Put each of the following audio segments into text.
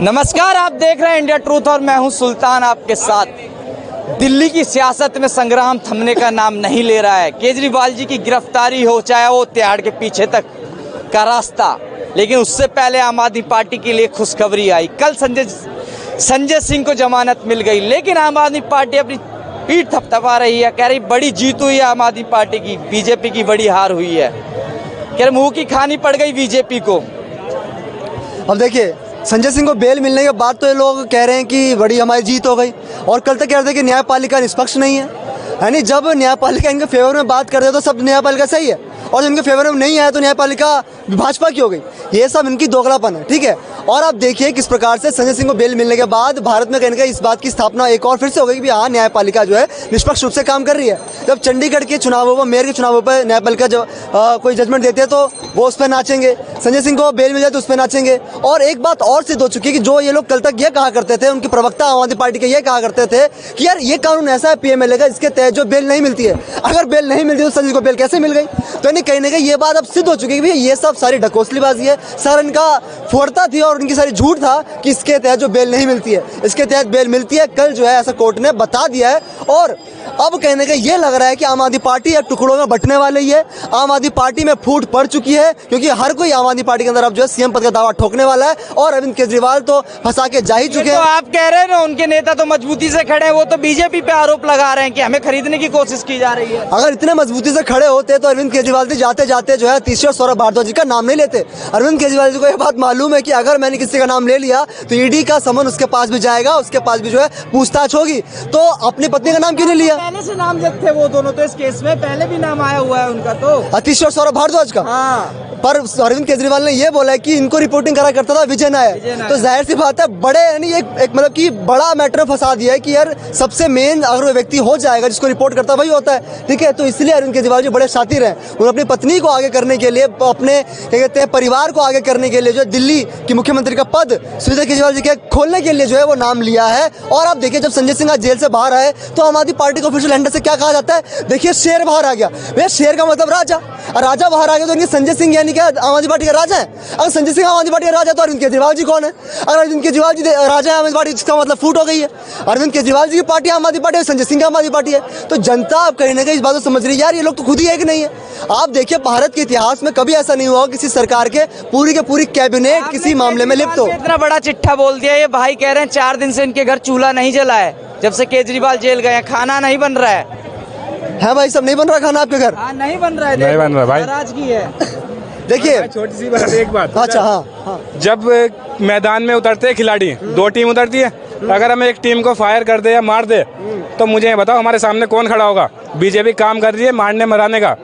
नमस्कार, आप देख रहे हैं इंडिया ट्रूथ और मैं हूं सुल्तान आपके साथ। दिल्ली की सियासत में संग्राम थमने का नाम नहीं ले रहा है। केजरीवाल जी की गिरफ्तारी हो, चाहे वो तिहाड़ के पीछे तक का रास्ता, लेकिन उससे पहले आम आदमी पार्टी के लिए खुशखबरी आई। कल संजय सिंह को जमानत मिल गई, लेकिन आम आदमी पार्टी अपनी पीठ थपथपा रही है। कह रही बड़ी जीत हुई है आम आदमी पार्टी की, बीजेपी की बड़ी हार हुई है। कह रहे मुंह की खानी पड़ गई बीजेपी को। अब देखिए, संजय सिंह को बेल मिलने के बाद तो ये लोग कह रहे हैं कि बड़ी हमारी जीत हो गई, और कल तक कह रहे थे कि न्यायपालिका निष्पक्ष नहीं है। यानी जब न्यायपालिका इनके फेवर में बात कर रहे हो तो सब न्यायपालिका सही है, और जिनके फेवर में नहीं आया तो न्यायपालिका भाजपा की हो गई। ये सब इनकी दोगलापन है, ठीक है। और आप देखिए किस प्रकार से संजय सिंह को बेल मिलने के बाद भारत में कहीं ना कहीं इस बात की स्थापना एक और फिर से हो गई कि हाँ, न्यायपालिका जो है निष्पक्ष रूप से काम कर रही है। जब चंडीगढ़ के चुनावों पर, मेयर के चुनावों पर न्यायपालिका जो कोई जजमेंट देते हैं तो वो उस पर नाचेंगे, संजय सिंह को बेल मिल जाए तो उस पर नाचेंगे। और एक बात और सिद्ध हो चुकी है कि जो ये लोग कल तक ये कहा करते थे, उनके प्रवक्ता आम आदमी पार्टी के ये कहा करते थे कि यार ये कानून ऐसा है पीएमएलए का, इसके तहत जो बेल नहीं मिलती है, अगर बेल नहीं मिलती तो संजय को बेल कैसे मिल गई। तो यानी कहीं ना कहीं ये बात अब सिद्ध हो चुकी है कि ये सब सारी ढकोसलीबाजी है, सारा इनका फोड़ता थी और उनकी सारी झूठ था कि इसके तहत जो बेल नहीं मिलती है, इसके तहत बेल मिलती है। कल जो है ऐसा कोर्ट ने बता दिया है, और अब कहने का ये लग रहा है कि आम आदमी पार्टी अब टुकड़ों में बंटने वाली है। आम आदमी पार्टी में फूट पड़ चुकी है, क्योंकि हर कोई आम आदमी पार्टी के अंदर अब जो है सीएम पद का दावा ठोकने वाला है, और अरविंद केजरीवाल तो फंसा के जा ही चुके हैं। तो आप कह रहे हैं ना, उनके नेता तो मजबूती से खड़े हैं, वो तो बीजेपी पे आरोप लगा रहे हैं कि हमें खरीदने की कोशिश की जा रही है। अगर इतने मजबूती से खड़े होते तो अरविंद केजरीवाल जी जाते जाते जो है तीसरे और सौरभ भारद्वाज जी का नाम नहीं लेते। अरविंद केजरीवाल जी को यह बात मालूम है कि अगर मैंने किसी का नाम ले लिया तो ईडी का समन उसके पास भी जाएगा, उसके पास भी जो है पूछताछ होगी। तो अपनी पत्नी का नाम क्यों नहीं लिया? पहले से नाम थे वो दोनों, तो इस केस में पहले भी नाम आया हुआ है उनका, तो तीसरे और सौरभ भारद्वाज का। हाँ। पर अरविंद केजरीवाल ने ये बोला है कि इनको रिपोर्टिंग करा करता था विजय नायर। तो जाहिर सी बात है, बड़े यानी एक मतलब कि बड़ा मैटर फंसा दिया है कि यार सबसे मेन अगर वो व्यक्ति हो जाएगा जिसको रिपोर्ट करता वही होता है, ठीक है। तो इसलिए अरविंद केजरीवाल जी बड़े शातिर हैं। उन्होंने अपनी पत्नी को आगे करने के लिए, अपने क्या कहते हैं परिवार को आगे करने के लिए जो दिल्ली की मुख्यमंत्री का पद सुनीता केजरीवाल जी के खोलने के लिए जो है वो नाम लिया है। और आप देखिए, जब संजय सिंह आज जेल से बाहर आए तो आम आदमी पार्टी को ऑफिशियल हैंडल से क्या कहा जाता है? देखिए, शेर बाहर आ गया। भैया, शेर का मतलब राजा, और राजा बाहर आ गया तो इनके संजय सिंह यानी क्या आम आदमी पार्टी का राजा है? अगर संजय सिंह आम आदमी पार्टी का राजा है तो अरविंद केजरीवाल जी कौन है? अगर अरविंद केजरीवाल जी राजा है आम आदमी पार्टी, इसका मतलब फूट हो गई है। अरविंद केजरीवाल जी की पार्टी आम आदमी पार्टी है, संजय सिंह की आम आदमी पार्टी है। तो जनता अब कहीं ना कहीं इस बात को समझ रही है, यार ये लोग तो खुद ही है कि नहीं है। आप देखिए, भारत के इतिहास में कभी ऐसा नहीं हुआ किसी सरकार के पूरी कैबिनेट किसी मामले में लिप्त हो। इतना बड़ा चिट्ठा बोल दिया। ये भाई कह रहे हैं 4 दिन से इनके घर चूल्हा नहीं जला है, जब से केजरीवाल जेल गए हैं, खाना नहीं बन रहा है। भाई, सब नहीं बन रहा खाना आपके घर? हाँ, नहीं बन रहा है, नहीं बन रहा भाई, नाराजगी है। देखिए, छोटी सी बात, एक बात। अच्छा, हाँ। जब मैदान में उतरते हैं खिलाड़ी, 2 टीम उतरती है, अगर हम एक टीम को फायर कर दे या मार दे तो मुझे ये बताओ हमारे सामने कौन खड़ा होगा? बीजेपी काम कर रही है मारने मराने का,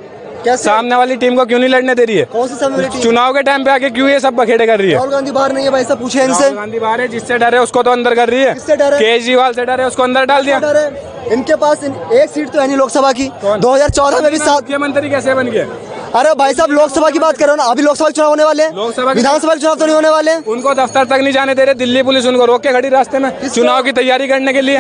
सामने वाली टीम को क्यों नहीं लड़ने दे रही है? कौन सी सामने वाली टीम? चुनाव के टाइम पे आके क्यों ये सब बखेड़े कर रही है? राहुल गांधी बाहर नहीं है भाई साहब, पूछे इनसे। राहुल गांधी बाहर है, जिससे डरे उसको तो अंदर कर रही है। किससे डरे? केजरीवाल से डरे, उसको अंदर डाल दिया। इनके पास एक सीट तो है नहीं लोकसभा की। 2014 में भी मुख्यमंत्री कैसे बन गए? अरे भाई साहब, लोकसभा की बात कर रहे हो ना, अभी लोकसभा चुनाव होने वाले हैं, विधानसभा के चुनाव तो नहीं होने वाले हैं। उनको दफ्तर तक नहीं जाने दे रहे, दिल्ली पुलिस उनको रोक के खड़ी रास्ते में चुनाव की तैयारी करने के लिए।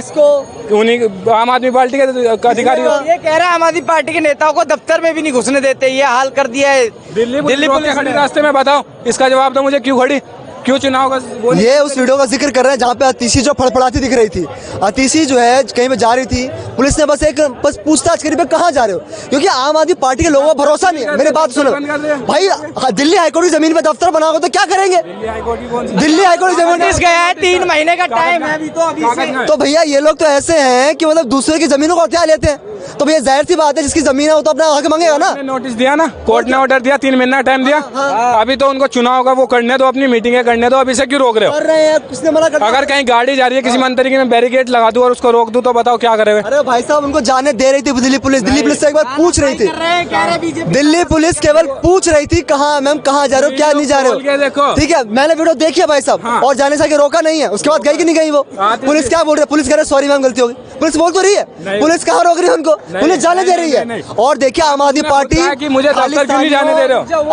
उन्हीं आम आदमी पार्टी के अधिकारी ये कह रहे हैं आम आदमी पार्टी के नेताओं को दफ्तर में भी नहीं घुसने देते, ये हाल कर दिया है दिल्ली पुलिस खड़ी रास्ते में। बताओ, इसका जवाब दो मुझे, क्यों खड़ी, क्यों चुनाव का? ये उस वीडियो का जिक्र कर रहे हैं जहाँ पे अतीशी जो फड़फड़ाती दिख रही थी। अतीशी जो है कहीं पे जा रही थी, पुलिस ने बस पूछताछ करी, कहाँ जा रहे हो? क्योंकि आम आदमी पार्टी के लोगों का भरोसा नहीं है। मेरी बात सुनो भाई, दिल्ली हाईकोर्ट की जमीन पे दफ्तर बनाओगे तो क्या करेंगे? दिल्ली हाईकोर्ट की जमीन गया है, 3 महीने का टाइम है अभी तो। तो भैया, ये लोग तो ऐसे हैं कि मतलब दूसरे की जमीनों को हथिया लेते हैं। तो भैया, जाहिर सी बात है, जिसकी जमीन है वो तो अपना हक मांगेगा ना। नोटिस दिया ना, कोर्ट ने ऑर्डर दिया, 3 महीना टाइम दिया। अभी तो उनको चुनाव का वो करने दो, अपनी मीटिंगें करने दो, अभी से क्यों रोक रहे हो? कर रहे हैं, किसने मना कर? अगर कहीं गाड़ी जा रही है किसी मंत्री की, मैं बैरिकेड लगा दूं और उसको रोक दूं तो बताओ क्या करेंगे? अरे भाई साहब, उनको जाने दे रही थी दिल्ली पुलिस। दिल्ली पुलिस से एक बार पूछ रही थी, दिल्ली पुलिस केवल पूछ रही थी कहाँ मैम, कहाँ जा रहे हो, क्या नहीं जा रहे हो? देखो, ठीक है, मैंने वीडियो देखी है भाई साहब, और जाने से रोका नहीं है। उसके बाद गई कि नहीं गई वो? पुलिस क्या बोल रही है? पुलिस कह रही है सॉरी मैम, गलती होगी। पुलिस बोल तो रही है, पुलिस कहाँ रोक रही है उनको? पुलिस जाने दे रही है। और देखिए, आम आदमी पार्टी मुझे दफ्तर क्यों नहीं जाने दे रहे हो?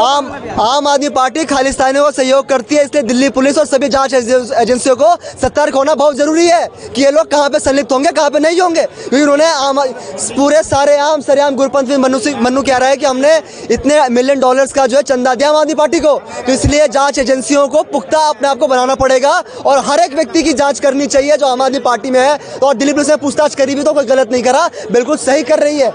आम आदमी पार्टी खालिस्तानियों को सहयोग करती है, इसलिए दिल्ली पुलिस और सभी जांच एजेंसियों को सतर्क होना बहुत ज़रूरी है कि ये लोग कहाँ पे संलिप्त होंगे, कहाँ पे नहीं होंगे। क्योंकि उन्होंने पूरे सरेआम गुरपंथ में मन्नू कह रहा है कि हमने इतने $1 मिलियन का जो है चंदा दिया आम आदमी पार्टी को। तो इसलिए जांच एजेंसियों को पुख्ता अपने आप को बनाना पड़ेगा और हर एक व्यक्ति की जांच करनी चाहिए जो आम आदमी पार्टी में है। तो और दिल्ली पुलिस ने पूछताछ करी भी तो कोई गलत नहीं करा, बिल्कुल सही कर रही है।